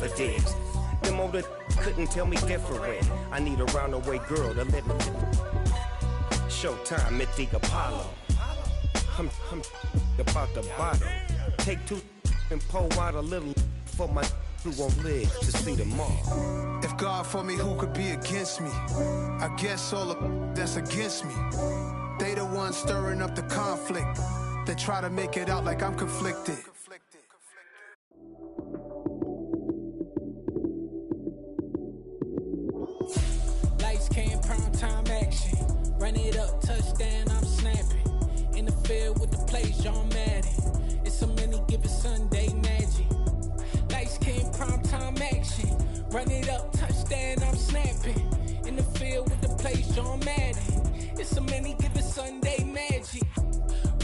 for digs. Them older couldn't tell me different. I need a round-the-way girl to let me. Showtime at the Apollo. I'm about the bottle. Take two and pour out a little for my who won't live to see tomorrow. If God for me, who could be against me? I guess all the that's against me. They the ones stirring up the conflict. They try to make it out like I'm conflicted. Lights came, prime time action. Run it up, touchdown, I'm snapping. In the field with the plays, John Madden. It's a many given Sunday magic. Lights came, prime time action. Run it up, touchdown, I'm snapping. In the field with the plays, John Madden. It's a many given Sunday magic.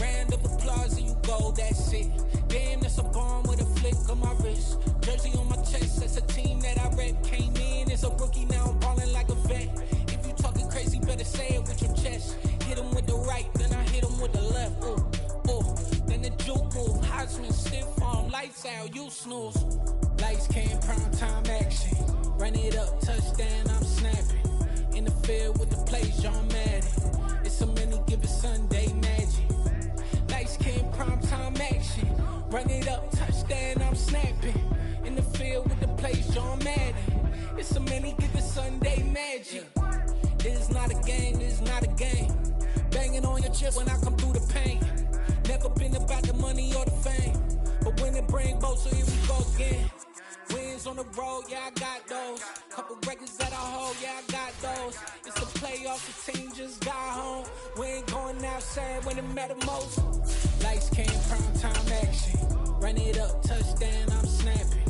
Round of applause and you go, that's it. Damn, that's a bomb with a flick on my wrist. Jersey on my chest, that's a team that I rep. Came in as a rookie, now I'm ballin' like a vet. If you talking crazy, better say it with your chest. Hit him with the right, then I hit him with the left. Ooh, ooh, then the juke move. Heisman, stiff arm, lights out, you snooze. Lights came, prime time action. Run it up, touchdown, I'm snapping. In the field with the plays, John Madden. It's a many given Sunday magic. Lights came, prime time action. Run it up, touchdown, I'm snapping. In the field with the plays, John Madden. It's a many given Sunday magic. This is not a game, this is not a game. Banging on your chest when I come through the pain. Never been about the money or the fame. But when it bring both, so here we go again. Wins on the road, yeah, I got those. Couple records that I hold, yeah, I got those. It's the playoffs, the team just got home. We ain't going outside when it matter most. Lights came, prime time action. Run it up, touchdown, I'm snapping.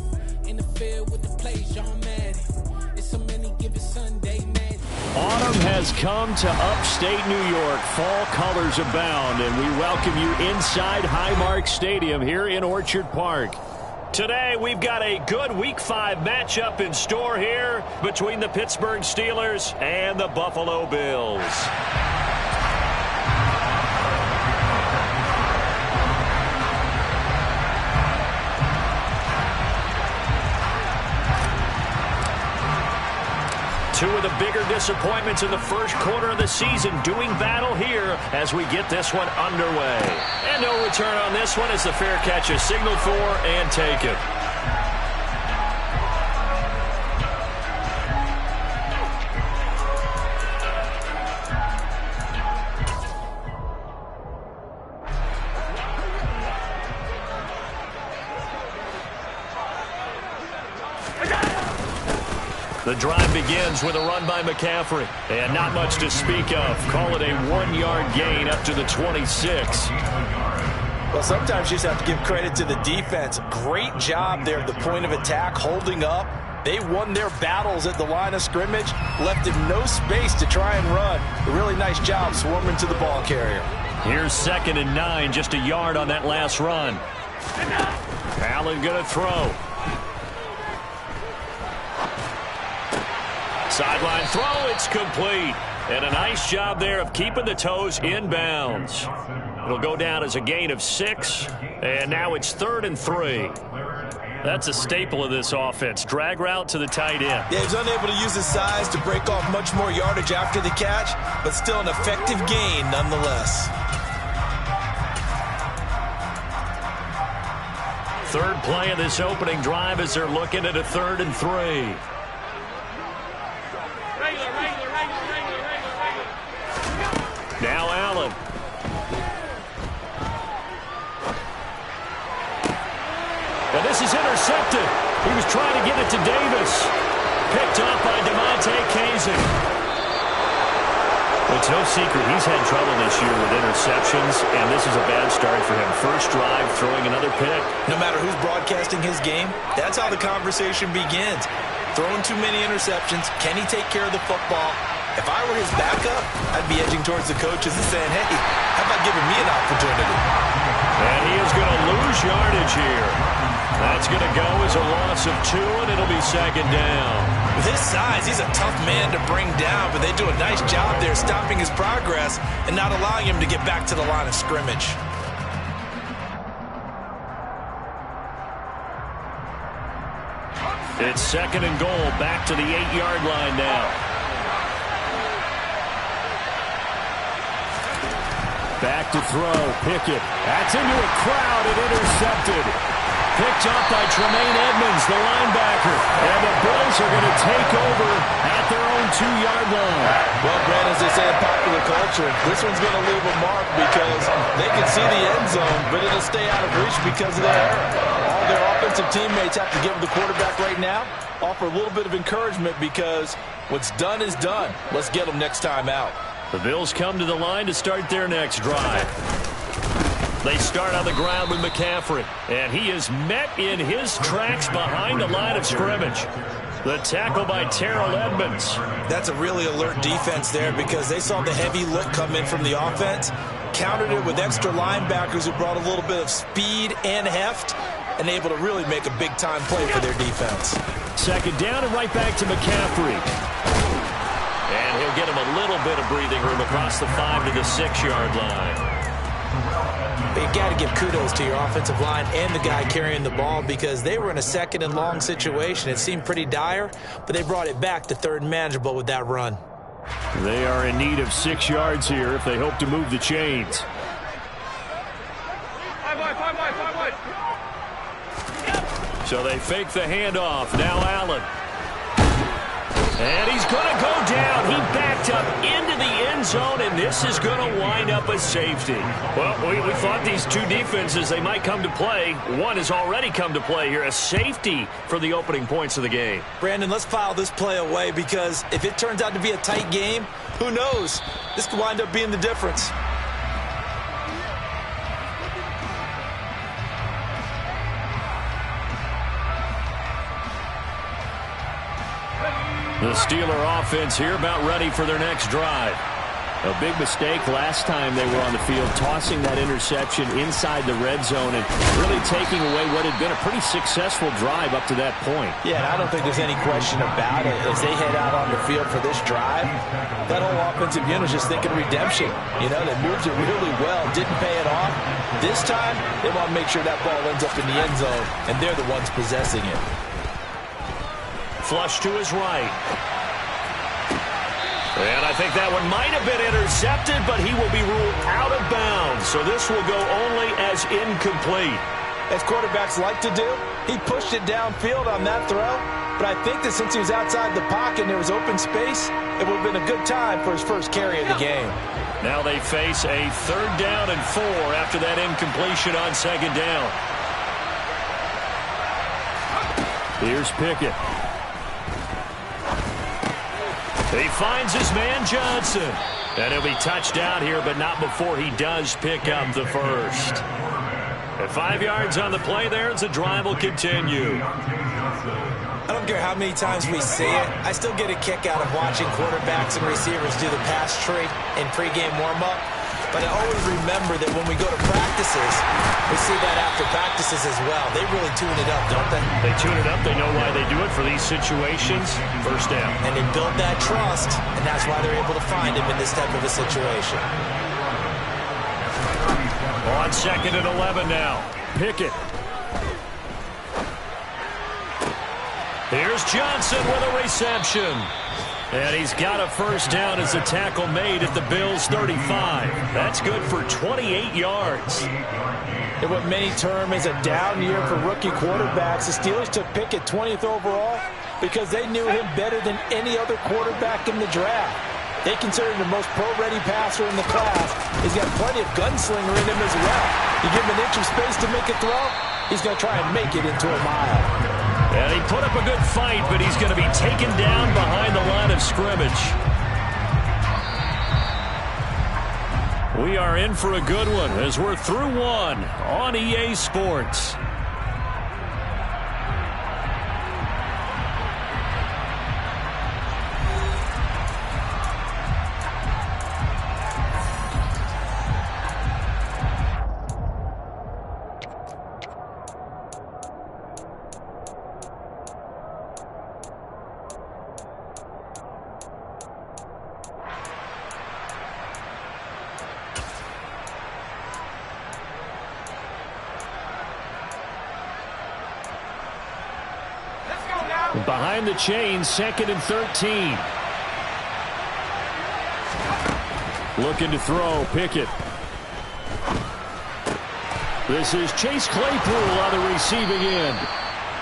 In the field with the plays, John Madden. It's a many given Sunday magic. Autumn has come to upstate New York. Fall colors abound, and we welcome you inside Highmark Stadium here in Orchard Park. Today, we've got a good Week 5 matchup in store here between the Pittsburgh Steelers and the Buffalo Bills. Two of the bigger disappointments in the first quarter of the season doing battle here as we get this one underway. And no return on this one as the fair catch is signaled for and taken. The drive begins with a run by McCaffrey. And not much to speak of. Call it a 1-yard gain up to the 26. Well, sometimes you just have to give credit to the defense. Great job there at the point of attack, holding up. They won their battles at the line of scrimmage, left him no space to try and run. A really nice job swarming to the ball carrier. Here's 2nd and 9, just a yard on that last run. Allen going to throw. Sideline throw, it's complete. And a nice job there of keeping the toes in bounds. It'll go down as a gain of 6, and now it's 3rd and 3. That's a staple of this offense. Drag route to the tight end. Yeah, he's unable to use his size to break off much more yardage after the catch, but still an effective gain nonetheless. Third play of this opening drive as they're looking at a 3rd and 3. Now Allen. And this is intercepted. He was trying to get it to Davis. Picked up by DeMonte Kazin. It's no secret he's had trouble this year with interceptions, and this is a bad start for him. First drive, throwing another pick. No matter who's broadcasting his game, that's how the conversation begins. Throwing too many interceptions. Can he take care of the football? If I were his backup, I'd be edging towards the coaches and saying, hey, how about giving me an opportunity? And he is going to lose yardage here. That's going to go as a loss of 2, and it'll be 2nd down. With his size, he's a tough man to bring down, but they do a nice job there stopping his progress and not allowing him to get back to the line of scrimmage. It's 2nd and goal, back to the 8-yard line now. Back to throw, Pickett. That's into a crowd and intercepted. Picked up by Tremaine Edmonds, the linebacker. And the Bills are going to take over at their own 2-yard line. Well, Brad, as they say in popular culture, this one's going to leave a mark because they can see the end zone, but it'll stay out of reach because of their error. All their offensive teammates have to give the quarterback right now, offer a little bit of encouragement because what's done is done. Let's get them next time out. The Bills come to the line to start their next drive. They start on the ground with McCaffrey, and he is met in his tracks behind the line of scrimmage. The tackle by Terrell Edmonds. That's a really alert defense there because they saw the heavy look come in from the offense, countered it with extra linebackers who brought a little bit of speed and heft, and able to really make a big-time play for their defense. 2nd down and right back to McCaffrey. And he'll get him a little bit of breathing room across the 5 to the 6-yard line. But you got to give kudos to your offensive line and the guy carrying the ball because they were in a 2nd and long situation. It seemed pretty dire, but they brought it back to 3rd and manageable with that run. They are in need of 6 yards here if they hope to move the chains. So they fake the handoff. Now Allen. And he's going to go down. He backed up into the end zone, and this is going to wind up a safety. Well, we thought these two defenses, they might come to play. One has already come to play here, a safety for the opening points of the game. Brandon, let's file this play away because if it turns out to be a tight game, who knows? This could wind up being the difference. The Steeler offense here about ready for their next drive. A big mistake last time they were on the field, tossing that interception inside the red zone and really taking away what had been a pretty successful drive up to that point. Yeah, and I don't think there's any question about it. As they head out on the field for this drive, that whole offensive unit is just thinking redemption. You know, they moved it really well, didn't pay it off. This time, they want to make sure that ball ends up in the end zone, and they're the ones possessing it. Flush to his right. And I think that one might have been intercepted, but he will be ruled out of bounds. So this will go only as incomplete. As quarterbacks like to do, he pushed it downfield on that throw. But I think that since he was outside the pocket and there was open space, it would have been a good time for his first carry of the game. Now they face a 3rd down and 4 after that incompletion on 2nd down. Here's Pickett. He finds his man Johnson. And he'll be touched down here, but not before he does pick up the first. At 5 yards on the play there, as the drive will continue. I don't care how many times we see it. I still get a kick out of watching quarterbacks and receivers do the pass tree in pregame warm-up. But I always remember that when we go to practices, we see that after practices as well. They really tune it up, don't they? They tune it up. They know why they do it for these situations. 1st down. And they build that trust, and that's why they're able to find him in this type of a situation. On 2nd and 11 now. Pickett. Here's Johnson with a reception. And he's got a 1st down as the tackle made at the Bills' 35. That's good for 28 yards. In what many term is a down year for rookie quarterbacks, the Steelers took Pickett 20th overall because they knew him better than any other quarterback in the draft. They considered him the most pro-ready passer in the class. He's got plenty of gunslinger in him as well. You give him an inch of space to make a throw, he's going to try and make it into a mile. And he put up a good fight, but he's going to be taken down behind the line of scrimmage. We are in for a good one as we're through one on EA Sports. Behind the chains, 2nd and 13. Looking to throw, Pickett. This is Chase Claypool on the receiving end.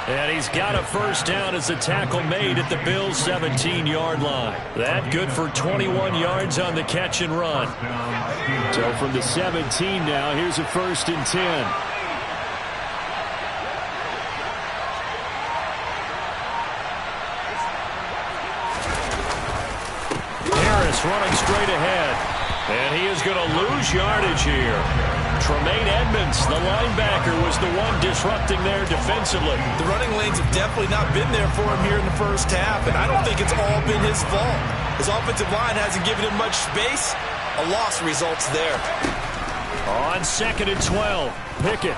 And he's got a first down as the tackle made at the Bills' 17-yard line. That good for 21 yards on the catch and run. So from the 17 now, here's a 1st and 10. Harris running straight ahead. And he is going to lose yardage here. Tremaine Edmonds, the linebacker, was the one disrupting there defensively. The running lanes have definitely not been there for him here in the first half, and I don't think it's all been his fault. His offensive line hasn't given him much space. A loss results there. On 2nd and 12, Pickett.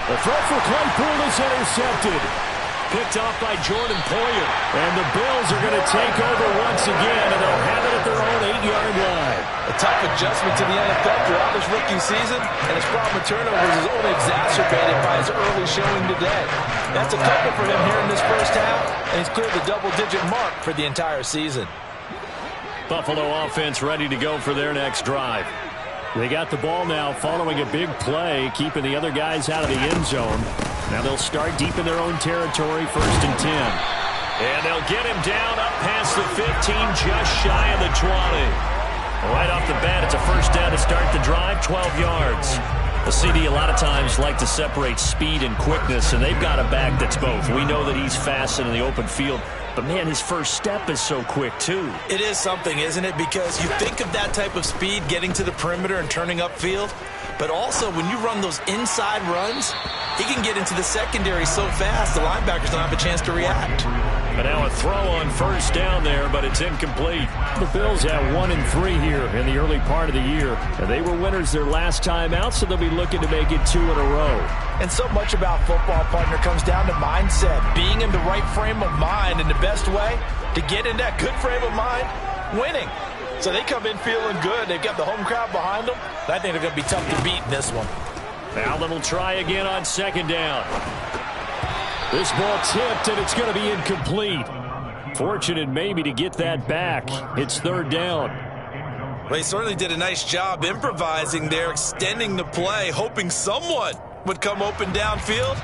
The throw for Claypool is intercepted. Picked off by Jordan Poyer. And the Bills are going to take over once again, and they'll have it at their own 8-yard line. A tough adjustment to the NFL throughout his rookie season, and his problem with turnovers is only exacerbated by his early showing today. That's a couple for him here in this first half, and he's cleared the double-digit mark for the entire season. Buffalo offense ready to go for their next drive. They got the ball now following a big play, keeping the other guys out of the end zone. Now they'll start deep in their own territory, 1st and 10. And they'll get him down up past the 15, just shy of the 20. Right off the bat, it's a first down to start the drive, 12 yards. The CD a lot of times like to separate speed and quickness, and they've got a back that's both. We know that he's fast in the open field, but man, his first step is so quick too. It is something, isn't it? Because you think of that type of speed getting to the perimeter and turning upfield, but also when you run those inside runs, he can get into the secondary so fast the linebackers don't have a chance to react. But now a throw on first down there, but it's incomplete. The Bills have 1-3 here in the early part of the year, and they were winners their last time out, so they'll be looking to make it 2 in a row. And so much about football, partner, comes down to mindset, being in the right frame of mind, and the best way to get in that good frame of mind, winning. So they come in feeling good. They've got the home crowd behind them. I think they're going to be tough to beat in this one. Allen will try again on 2nd down. This ball tipped, and it's going to be incomplete. Fortunate maybe to get that back. It's 3rd down. Well, he certainly did a nice job improvising there, extending the play, hoping someone would come open downfield,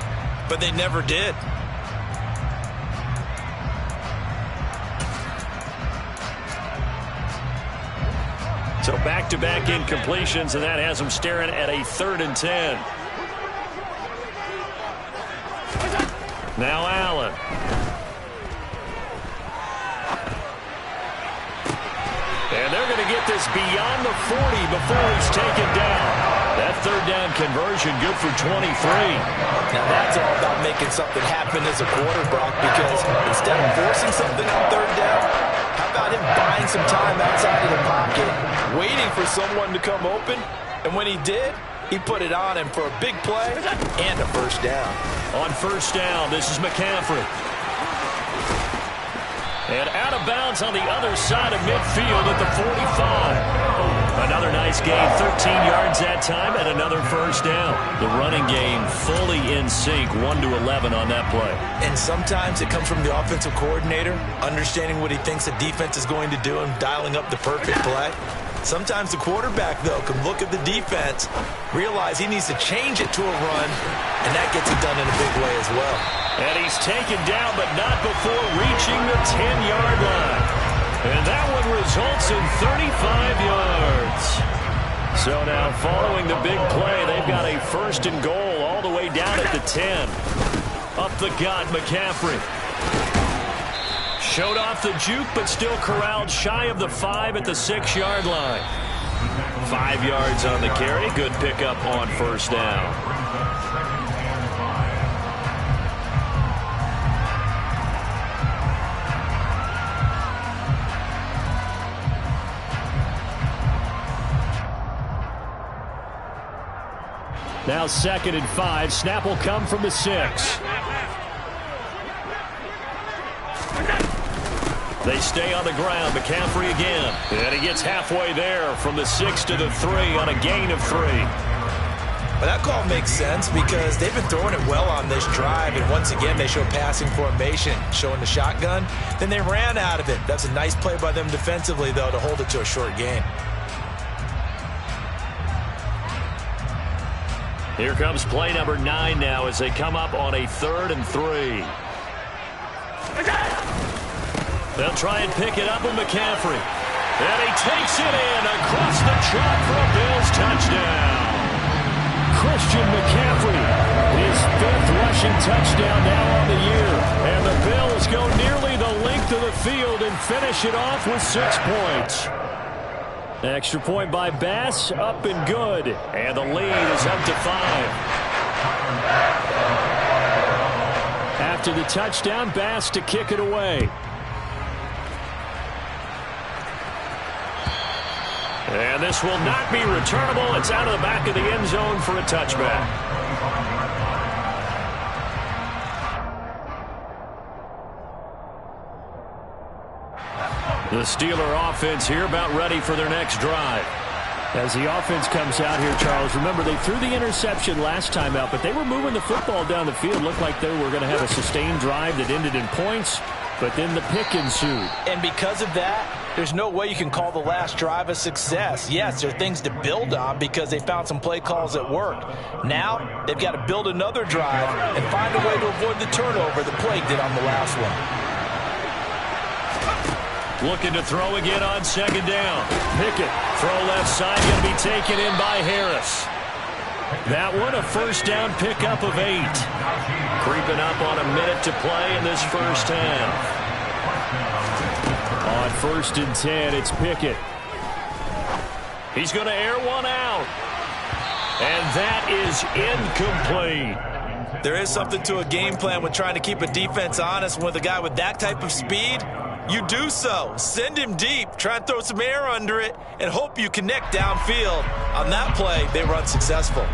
but they never did. So back-to-back incompletions, and that has them staring at a 3rd and 10. Now Allen. And they're going to get this beyond the 40 before he's taken down. That 3rd down conversion good for 23. Now that's all about making something happen as a quarterback, because instead of forcing something on 3rd down, how about him buying some time outside of the pocket, waiting for someone to come open, and when he did, he put it on him for a big play and a first down. On 1st down, this is McCaffrey. And out of bounds on the other side of midfield at the 45. Another nice gain, 13 yards that time, and another first down. The running game fully in sync, 1-11 on that play. And sometimes it comes from the offensive coordinator, understanding what he thinks the defense is going to do and dialing up the perfect play. Sometimes the quarterback, though, can look at the defense, realize he needs to change it to a run, and that gets it done in a big way as well. And he's taken down, but not before reaching the 10-yard line. And that one results in 35 yards. So now, following the big play, they've got a 1st and goal all the way down at the 10. Up the gut, McCaffrey. Showed off the juke, but still corralled shy of the 5 at the 6-yard line. 5 yards on the carry. Good pickup on 1st down. Now 2nd and 5. Snap will come from the 6. They stay on the ground. McCaffrey again. And he gets halfway there from the 6 to the 3 on a gain of 3. Well, that call makes sense because they've been throwing it well on this drive, and once again they show passing formation, showing the shotgun. Then they ran out of it. That's a nice play by them defensively, though, to hold it to a short gain. Here comes play number 9 now as they come up on a 3rd and 3. They'll try and pick it up with McCaffrey. And he takes it in across the chalk for a Bills touchdown. Christian McCaffrey, his 5th rushing touchdown now on the year. And the Bills go nearly the length of the field and finish it off with 6 points. Extra point by Bass, up and good. And the lead is up to 5. After the touchdown, Bass to kick it away. And this will not be returnable. It's out of the back of the end zone for a touchback. The Steeler offense here about ready for their next drive. As the offense comes out here, Charles, remember they threw the interception last time out, but they were moving the football down the field. Looked like they were going to have a sustained drive that ended in points, but then the pick ensued. And because of that, there's no way you can call the last drive a success. Yes, there are things to build on because they found some play calls that work. Now, they've got to build another drive and find a way to avoid the turnover the play did on the last one. Looking to throw again on 2nd down. Pickett, throw left side, going to be taken in by Harris. That one, a 1st down pickup of 8. Creeping up on a minute to play in this first half. On 1st and 10, it's Pickett. He's going to air one out. And that is incomplete. There is something to a game plan with trying to keep a defense honest. With a guy with that type of speed, you do so. Send him deep. Try and throw some air under it and hope you connect downfield. On that play, they were unsuccessful.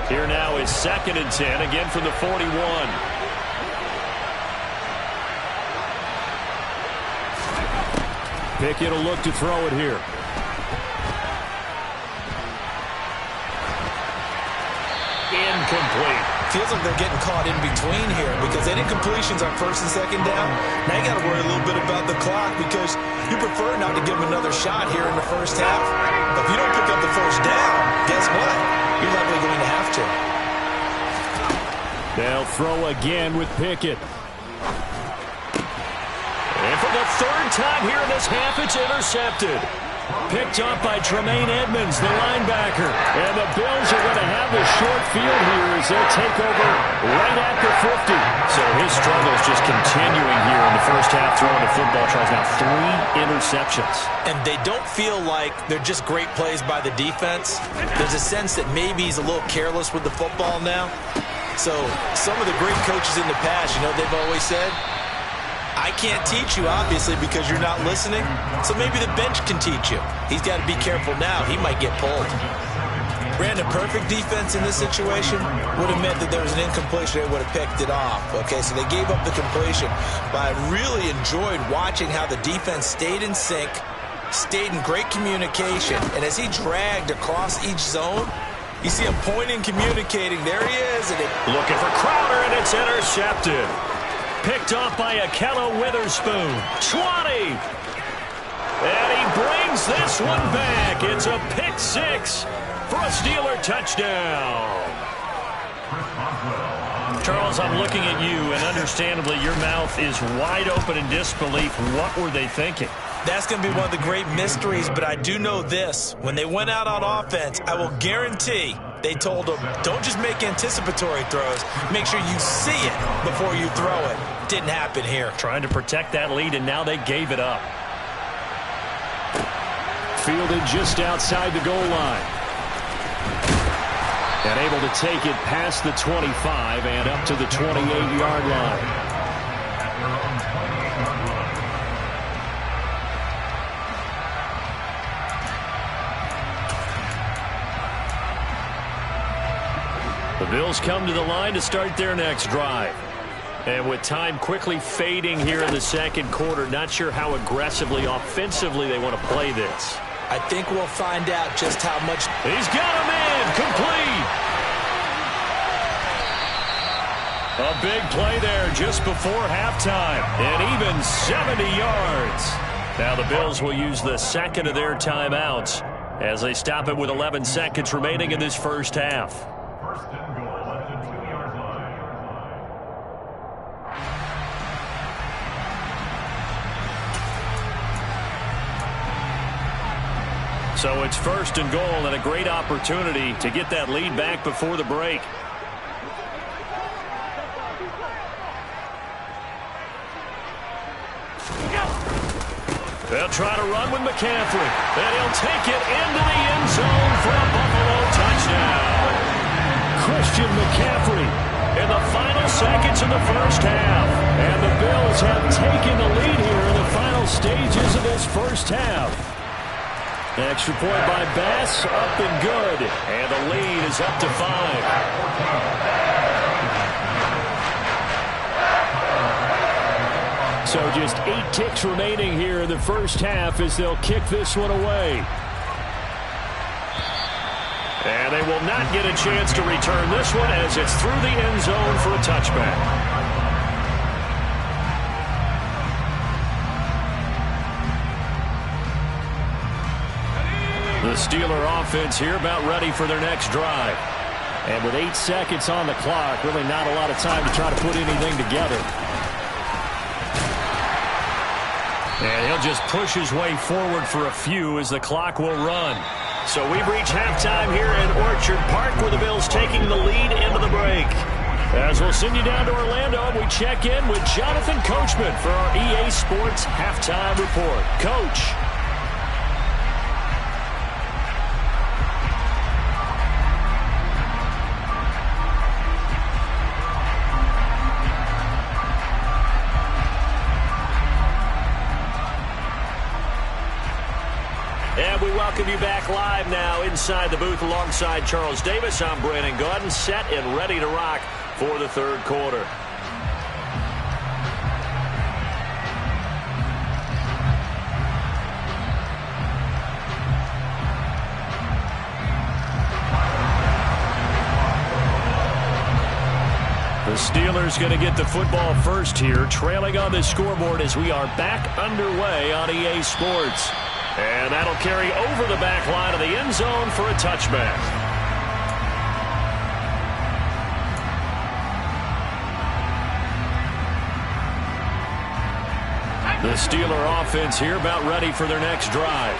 Here now is 2nd and 10, again from the 41. Pickett will look to throw it here. Incomplete. Feels like they're getting caught in between here because they did completions on 1st and 2nd down. Now you got to worry a little bit about the clock because you prefer not to give them another shot here in the first half. But if you don't pick up the 1st down, guess what? You're likely going to have to. They'll throw again with Pickett. And for the 3rd time here in this half, it's intercepted. Picked up by Tremaine Edmonds, the linebacker. And the Bills are going to have the short field here as they'll take over right at the 50. So his struggle is just continuing here in the first half, throwing the football. Tries now 3 interceptions. And they don't feel like they're just great plays by the defense. There's a sense that maybe he's a little careless with the football now. So some of the great coaches in the past, you know, they've always said, I can't teach you, obviously, because you're not listening. So maybe the bench can teach you. He's got to be careful now. He might get pulled. Brandon, perfect defense in this situation would have meant that there was an incompletion. They would have picked it off. Okay, so they gave up the completion. But I really enjoyed watching how the defense stayed in sync, stayed in great communication. And as he dragged across each zone, you see him pointing, communicating. There he is. And looking for Crowder, and it's intercepted. Picked off by Akello Witherspoon. 20. And he brings this one back. It's a pick 6 for a Steeler touchdown. Charles, I'm looking at you, and understandably your mouth is wide open in disbelief. What were they thinking? That's going to be one of the great mysteries, but I do know this. When they went out on offense, I will guarantee they told them, don't just make anticipatory throws. Make sure you see it before you throw it. Didn't happen here. Trying to protect that lead, and now they gave it up. Fielded just outside the goal line. And able to take it past the 25 and up to the 28-yard line. The Bills come to the line to start their next drive. And with time quickly fading here in the second quarter, not sure how aggressively, offensively they want to play this. I think we'll find out just how much. He's got him in. Complete. A big play there just before halftime. And even 70 yards. Now the Bills will use the second of their timeouts as they stop it with 11 seconds remaining in this first half. First and goal at the 2-yard line. So it's first and goal and a great opportunity to get that lead back before the break. They'll try to run with McCaffrey. And he'll take it into the end zone for a Buffalo touchdown. Christian McCaffrey in the final seconds of the first half. And the Bills have taken the lead here in the final stages of this first half. An extra point by Bass, up and good. And the lead is up to 5. So just 8 ticks remaining here in the first half as they'll kick this one away. And they will not get a chance to return this one as it's through the end zone for a touchback. The Steeler offense here about ready for their next drive. And with 8 seconds on the clock, really not a lot of time to try to put anything together. And he'll just push his way forward for a few as the clock will run. So we've reached halftime here in Orchard Park with the Bills taking the lead into the break. As we'll send you down to Orlando, we check in with Jonathan Coachman for our EA Sports Halftime Report. Coach. And we welcome you back live now inside the booth alongside Charles Davis. I'm Brandon Gaudin, set and ready to rock for the third quarter. The Steelers going to get the football first here, trailing on the scoreboard as we are back underway on EA Sports. And that'll carry over the back line of the end zone for a touchback. The Steeler offense here about ready for their next drive.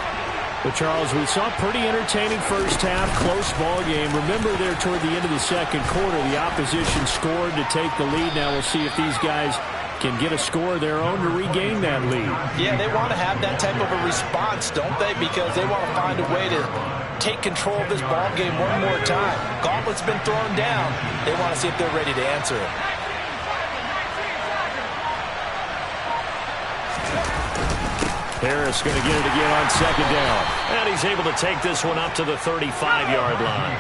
But, Charles, we saw a pretty entertaining first half, close ball game. Remember there toward the end of the second quarter, the opposition scored to take the lead. Now we'll see if these guys can get a score of their own to regain that lead. Yeah, they want to have that type of a response, don't they? Because they want to find a way to take control of this ball game one more time. Gauntlet's been thrown down. They want to see if they're ready to answer it. Harris going to get it again on second down. And he's able to take this one up to the 35-yard line.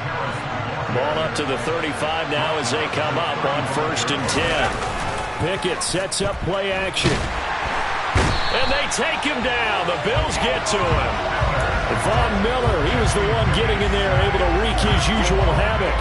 Ball up to the 35 now as they come up on 1st and 10. Pickett sets up play action. And they take him down. The Bills get to him. Von Miller, he was the one getting in there, able to wreak his usual havoc.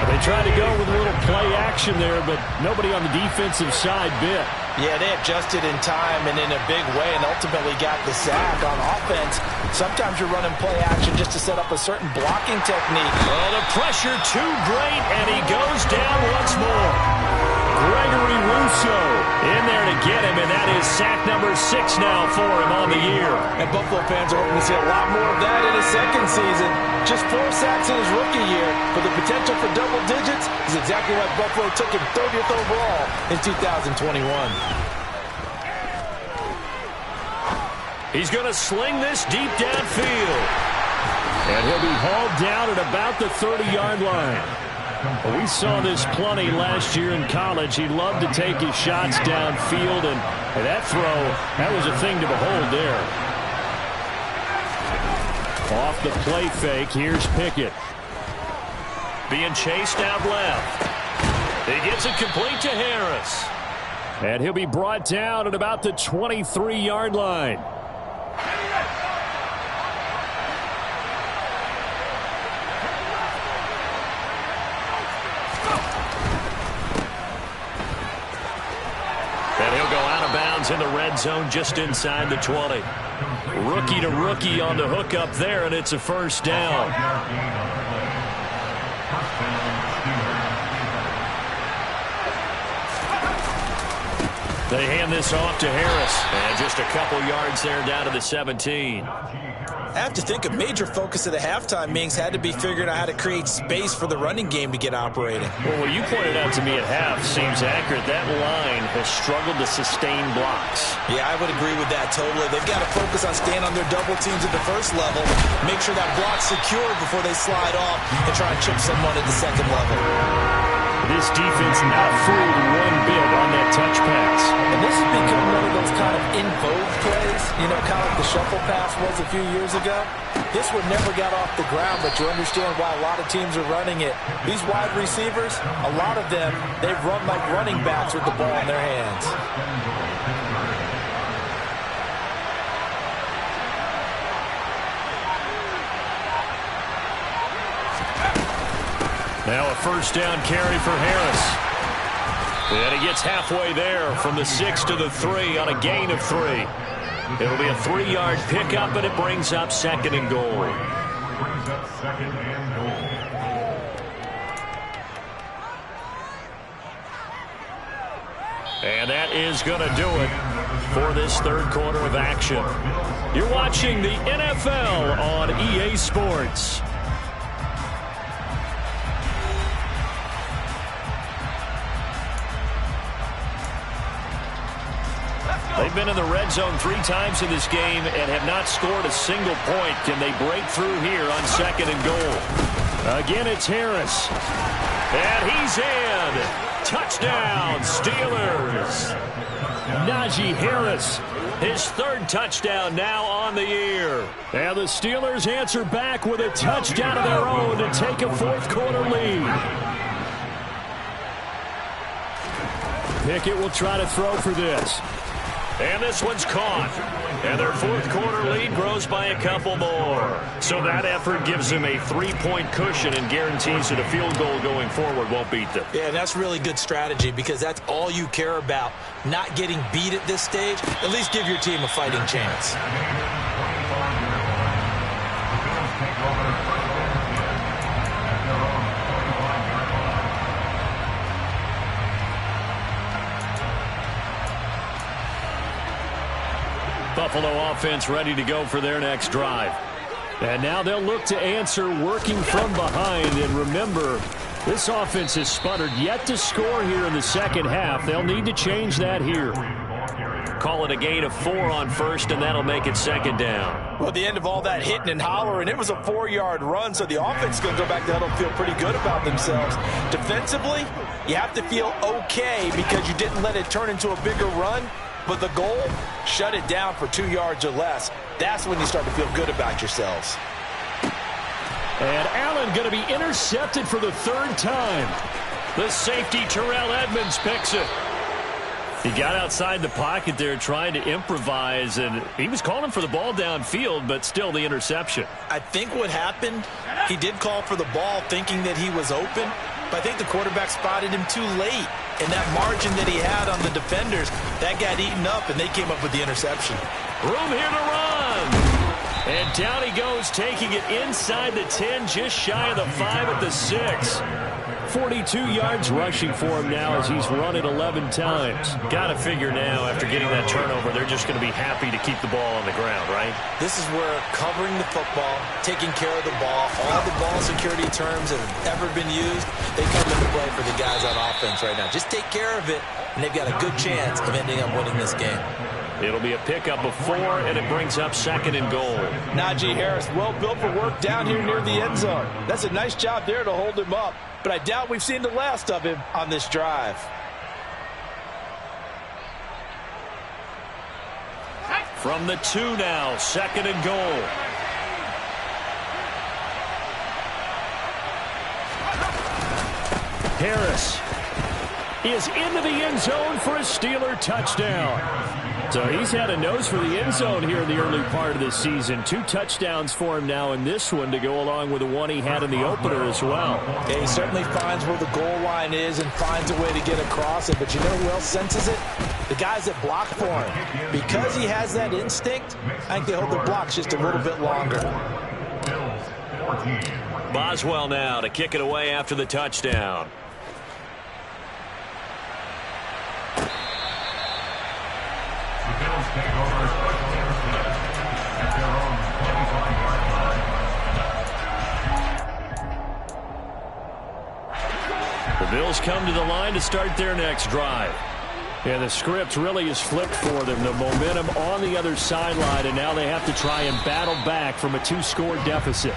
They tried to go with a little play action there, but nobody on the defensive side bit. Yeah, they adjusted in time and in a big way and ultimately got the sack. On offense, sometimes you're running play action just to set up a certain blocking technique. Well, the pressure too great, and he goes down once more. Gregory Rousseau in there to get him, and that is sack number 6 now for him on the year. And Buffalo fans are hoping to see a lot more of that in his second season. Just 4 sacks in his rookie year, but the potential for double digits is exactly why Buffalo took him 30th overall in 2021. He's going to sling this deep downfield. And he'll be hauled down at about the 30-yard line. We saw this plenty last year in college. He loved to take his shots downfield, and that throw, that was a thing to behold there. Off the play fake, here's Pickett. Being chased out left. He gets it complete to Harris. And he'll be brought down at about the 23-yard line. He's in the red zone just inside the 20. Rookie to rookie on the hook up there, and it's a first down. They hand this off to Harris. And just a couple yards there down to the 17. I have to think a major focus of the halftime meetings had to be figuring out how to create space for the running game to get operating. Well, what you pointed out to me at half seems accurate. That line has struggled to sustain blocks. Yeah, I would agree with that totally. They've got to focus on staying on their double teams at the first level, make sure that block's secured before they slide off and try and chip someone at the second level. This defense not fooled one bit on that touch pass. And this has become one of those kind of in vogue plays, you know, kind of like the shuffle pass was a few years ago. This one never got off the ground, but you understand why a lot of teams are running it. These wide receivers, a lot of them, they run like running backs with the ball in their hands. Now a first down carry for Harris. And he gets halfway there from the 6 to the 3 on a gain of 3. It'll be a 3-yard pickup, and it brings up second and goal. And that is going to do it for this third quarter of action. You're watching the NFL on EA Sports. They've been in the red zone 3 times in this game and have not scored a single point. Can they break through here on second and goal? Again, it's Harris. And he's in. Touchdown, Steelers. Najee Harris, his 3rd touchdown now on the year. And the Steelers answer back with a touchdown of their own to take a fourth-quarter lead. Pickett will try to throw for this. And this one's caught. And their fourth-quarter lead grows by a couple more. So that effort gives them a 3-point cushion and guarantees that a field goal going forward won't beat them. Yeah, that's really good strategy because that's all you care about. Not getting beat at this stage. At least give your team a fighting chance. Buffalo offense ready to go for their next drive. And now they'll look to answer working from behind. And remember, this offense has sputtered yet to score here in the second half. They'll need to change that here. Call it a gain of 4 on first, and that'll make it second down. Well, at the end of all that hitting and hollering, it was a 4-yard run, so the offense is going to go back to huddle and feel pretty good about themselves. Defensively, you have to feel okay because you didn't let it turn into a bigger run. But the goal, shut it down for 2 yards or less. That's when you start to feel good about yourselves. And Allen going to be intercepted for the 3rd time. The safety, Terrell Edmonds, picks it. He got outside the pocket there trying to improvise, and he was calling for the ball downfield, but still the interception. I think what happened, he did call for the ball thinking that he was open, but I think the quarterback spotted him too late. And that margin that he had on the defenders, that got eaten up, and they came up with the interception. Room here to run. And down he goes, taking it inside the 10, just shy of the 5 at the 6. 42 yards rushing for him now as he's run it 11 times. Got to figure now, after getting that turnover, they're just going to be happy to keep the ball on the ground, right? This is where covering the football, taking care of the ball, all the ball security terms that have ever been used, they come into play for the guys on offense right now. Just take care of it, and they've got a good chance of ending up winning this game. It'll be a pickup of 4, and it brings up second and goal. Najee Harris, well built for work down here near the end zone. That's a nice job there to hold him up. But I doubt we've seen the last of him on this drive. From the 2 now, second and goal. Harris is into the end zone for a Steeler touchdown. So he's had a nose for the end zone here in the early part of this season. 2 touchdowns for him now in this one to go along with the one he had in the opener as well. Yeah, he certainly finds where the goal line is and finds a way to get across it. But you know who else senses it? The guys that block for him. Because he has that instinct, I think they hold their blocks just a little bit longer. Boswell now to kick it away after the touchdown. Take over special teams at their own 25-yard line. The Bills come to the line to start their next drive. And the script really is flipped for them. The momentum on the other sideline, and now they have to try and battle back from a 2-score deficit.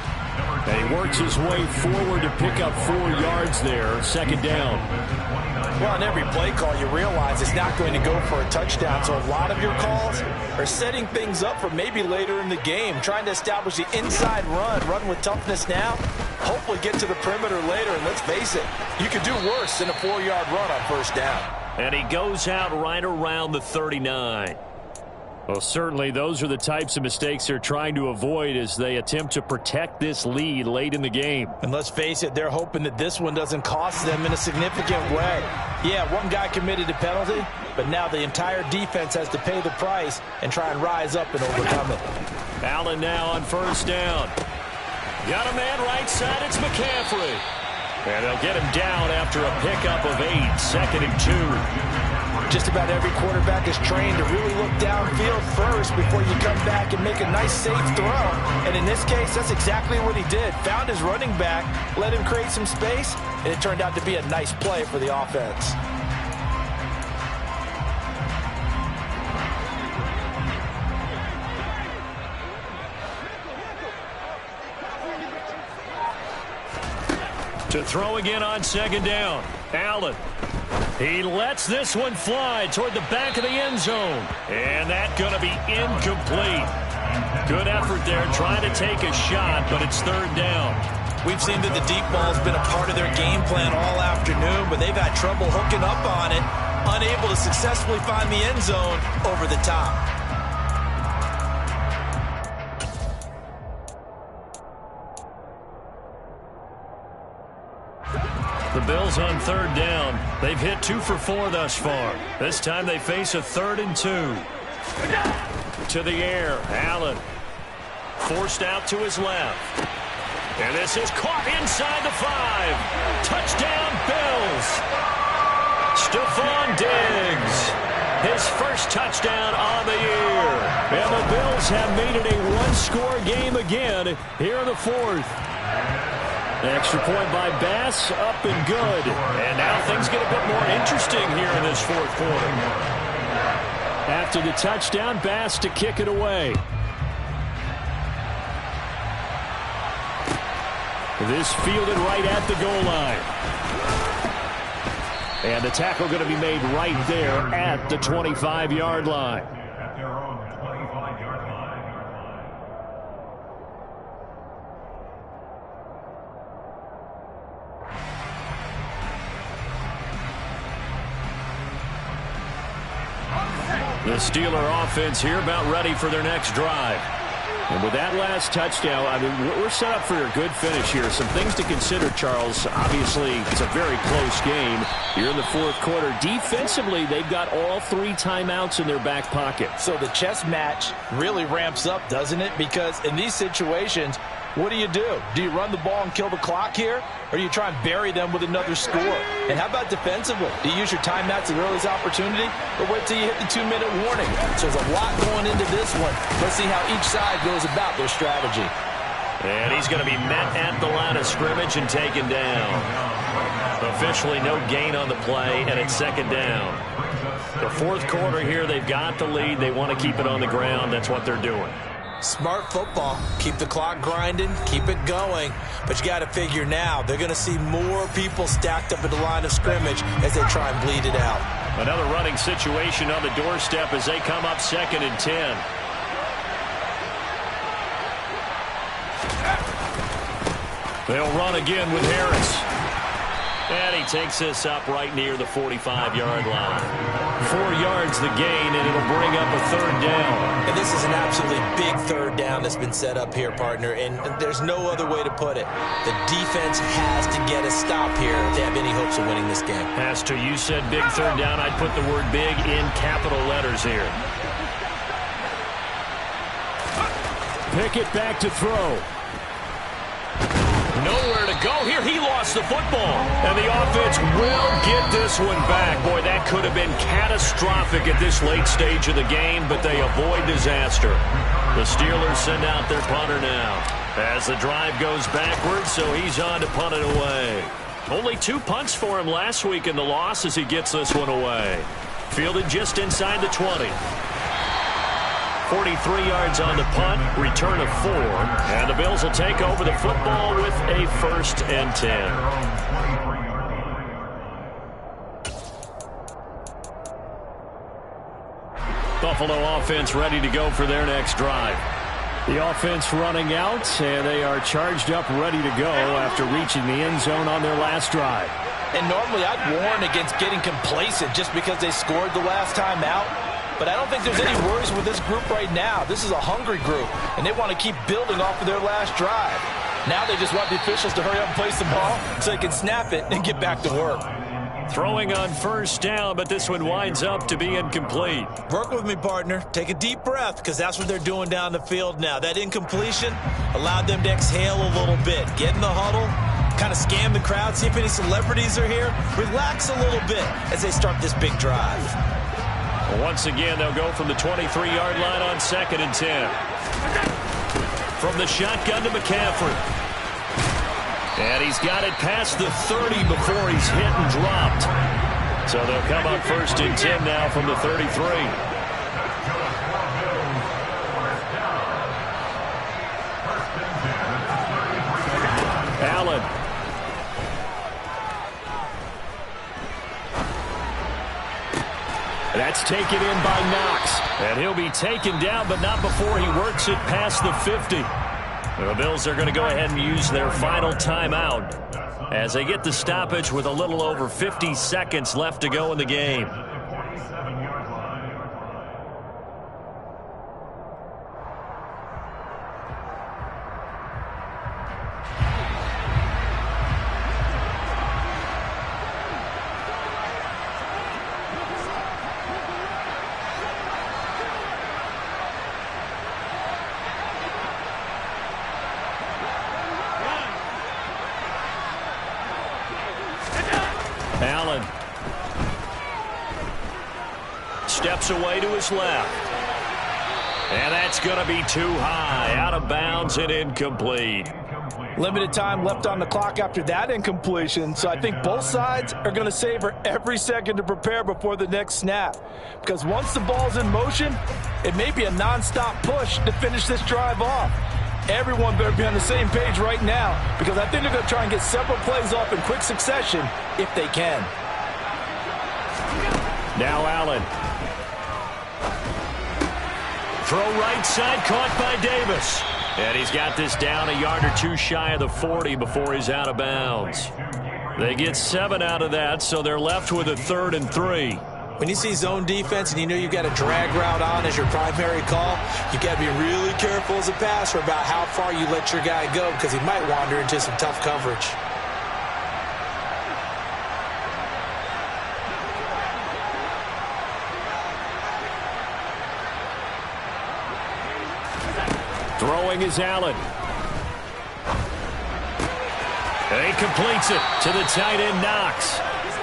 And he works his way forward to pick up 4 yards there, second down. Well, on every play call, you realize it's not going to go for a touchdown. So a lot of your calls are setting things up for maybe later in the game, trying to establish the inside run with toughness now, hopefully get to the perimeter later. And let's face it, you could do worse than a 4-yard run on first down. And he goes out right around the 39. Well, certainly those are the types of mistakes they're trying to avoid as they attempt to protect this lead late in the game. And let's face it, they're hoping that this one doesn't cost them in a significant way. Yeah, one guy committed a penalty, but now the entire defense has to pay the price and try and rise up and overcome it. Allen now on first down. Got a man right side, it's McCaffrey. And they'll get him down after a pickup of 8, second and 2. Just about every quarterback is trained to really look downfield first before you come back and make a nice, safe throw. And in this case, that's exactly what he did. Found his running back, let him create some space, and it turned out to be a nice play for the offense. To throw again on second down. Allen. He lets this one fly toward the back of the end zone. And that's going to be incomplete. Good effort there trying to take a shot, but it's third down. We've seen that the deep ball has been a part of their game plan all afternoon, but they've had trouble hooking up on it, unable to successfully find the end zone over the top. The Bills on third down. They've hit 2 for 4 thus far. This time they face a 3rd and 2. To the air, Allen. Forced out to his left. And this is caught inside the 5. Touchdown, Bills. Stephon Diggs. His first touchdown on the year. And the Bills have made it a 1-score game again here in the 4th. Extra point by Bass, up and good. And now things get a bit more interesting here in this 4th quarter. After the touchdown, Bass to kick it away. This fielded right at the goal line. And the tackle going to be made right there at the 25-yard line. At their own 25-yard line. The Steeler offense here about ready for their next drive. And with that last touchdown, I mean, we're set up for a good finish here. Some things to consider, Charles. Obviously, it's a very close game. You're in the 4th quarter. Defensively, they've got all 3 timeouts in their back pocket. So the chess match really ramps up, doesn't it? Because in these situations, what do? Do you run the ball and kill the clock here? Or do you try and bury them with another score? And how about defensively? Do you use your timeouts at the earliest opportunity? Or wait till you hit the 2-minute warning? So there's a lot going into this one. Let's see how each side goes about their strategy. And he's going to be met at the line of scrimmage and taken down. Officially no gain on the play, and it's second down. The 4th quarter here, they've got the lead. They want to keep it on the ground. That's what they're doing. Smart football. Keep the clock grinding. Keep it going. But you got to figure now, they're going to see more people stacked up at the line of scrimmage as they try and bleed it out. Another running situation on the doorstep as they come up 2nd and 10. They'll run again with Harris. And he takes this up right near the 45-yard line. 4 yards the gain, and it'll bring up a third down. And this is an absolutely big third down that's been set up here, partner, and there's no other way to put it. The defense has to get a stop here if they have any hopes of winning this game. Pastor, you said big third down. I'd put the word big in capital letters here. Pickett back to throw. Nowhere to go here. He lost the football. And the offense will get this one back. Boy, that could have been catastrophic at this late stage of the game, but they avoid disaster. The Steelers send out their punter now as the drive goes backwards, so he's on to punt it away. Only 2 punts for him last week in the loss as he gets this one away. Fielded just inside the 20. 43 yards on the punt, return of 4, and the Bills will take over the football with a 1st and 10. Buffalo offense ready to go for their next drive. The offense running out, and they are charged up, ready to go after reaching the end zone on their last drive. And normally I'd warn against getting complacent just because they scored the last time out. But I don't think there's any worries with this group right now. This is a hungry group, and they want to keep building off of their last drive. Now they just want the officials to hurry up and place the ball so they can snap it and get back to work. Throwing on 1st down, but this one winds up to be incomplete. Work with me, partner. Take a deep breath, because that's what they're doing down the field now. That incompletion allowed them to exhale a little bit. Get in the huddle, kind of scan the crowd, see if any celebrities are here. Relax a little bit as they start this big drive. Once again, they'll go from the 23-yard line on 2nd and 10. From the shotgun to McCaffrey. And he's got it past the 30 before he's hit and dropped. So they'll come up 1st and 10 now from the 33. Allen. That's taken in by Knox. And he'll be taken down, but not before he works it past the 50. The Bills are going to go ahead and use their final timeout as they get the stoppage with a little over 50 seconds left to go in the game. Allen steps away to his left. And that's going to be too high, out of bounds and incomplete. Limited time left on the clock after that incompletion, so I think both sides are going to savor every second to prepare before the next snap. Because once the ball's in motion, it may be a nonstop push to finish this drive off. Everyone better be on the same page right now, because I think they're going to try and get several plays off in quick succession if they can. Now Allen. Throw right side, caught by Davis. And he's got this down a yard or 2 shy of the 40 before he's out of bounds. They get 7 out of that, so they're left with a 3rd and 3. When you see zone defense and you know you've got a drag route on as your primary call, you've got to be really careful as a passer about how far you let your guy go, because he might wander into some tough coverage. Throwing is Allen. And he completes it to the tight end, Knox.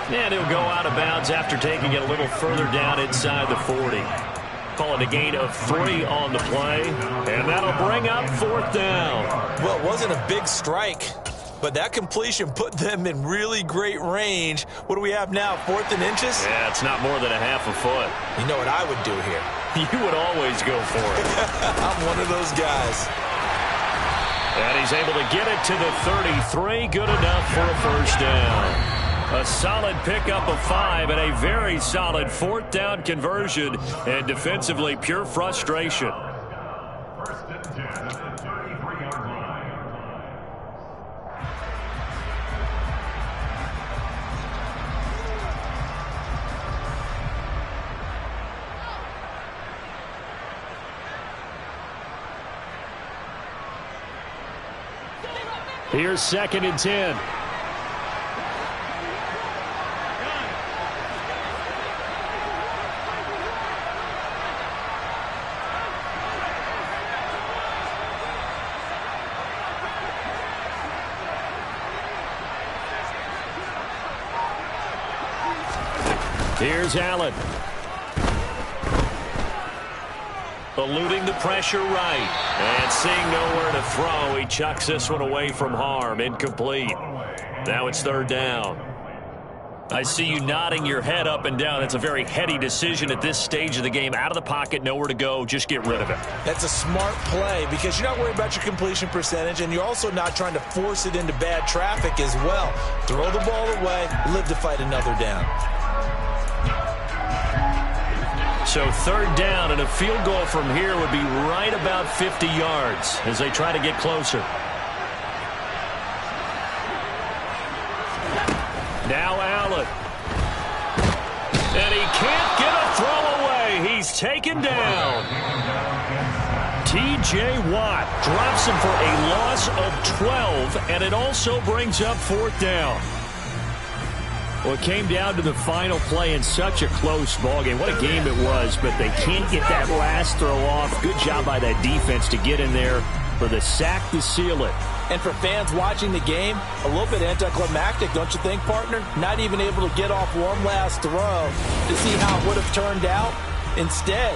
And he'll go out of bounds after taking it a little further down inside the 40. Calling a gain of 3 on the play. And that'll bring up 4th down. Well, it wasn't a big strike, but that completion put them in really great range. What do we have now, 4th and inches? Yeah, it's not more than a half a foot. You know what I would do here? You would always go for it. I'm one of those guys. And he's able to get it to the 33. Good enough for a 1st down. A solid pickup of 5 and a very solid 4th down conversion, and defensively pure frustration. Here's 2nd and 10. Here's Allen. Eluding the pressure right. And seeing nowhere to throw, he chucks this one away from harm. Incomplete. Now it's 3rd down. I see you nodding your head up and down. That's a very heady decision at this stage of the game. Out of the pocket, nowhere to go. Just get rid of it. That's a smart play because you're not worried about your completion percentage, and you're also not trying to force it into bad traffic as well. Throw the ball away, live to fight another down. So 3rd down, and a field goal from here would be right about 50 yards as they try to get closer. Now Allen. And he can't get a throw away. He's taken down. T.J. Watt drops him for a loss of 12, and it also brings up 4th down. Well, it came down to the final play in such a close ballgame. What a game it was, but they can't get that last throw off. Good job by that defense to get in there for the sack to seal it. And for fans watching the game, a little bit anticlimactic, don't you think, partner? Not even able to get off one last throw to see how it would have turned out. Instead,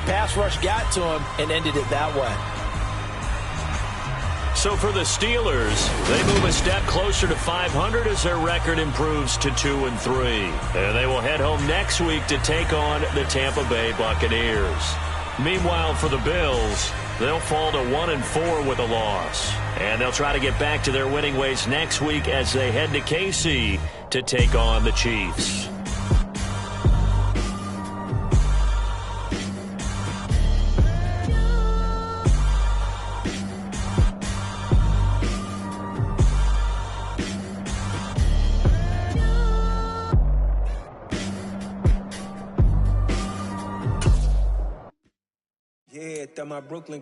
pass rush got to him and ended it that way. So for the Steelers, they move a step closer to 500 as their record improves to 2-3. And they will head home next week to take on the Tampa Bay Buccaneers. Meanwhile, for the Bills, they'll fall to 1-4 with a loss. And they'll try to get back to their winning ways next week as they head to KC to take on the Chiefs. Yeah, my Brooklyn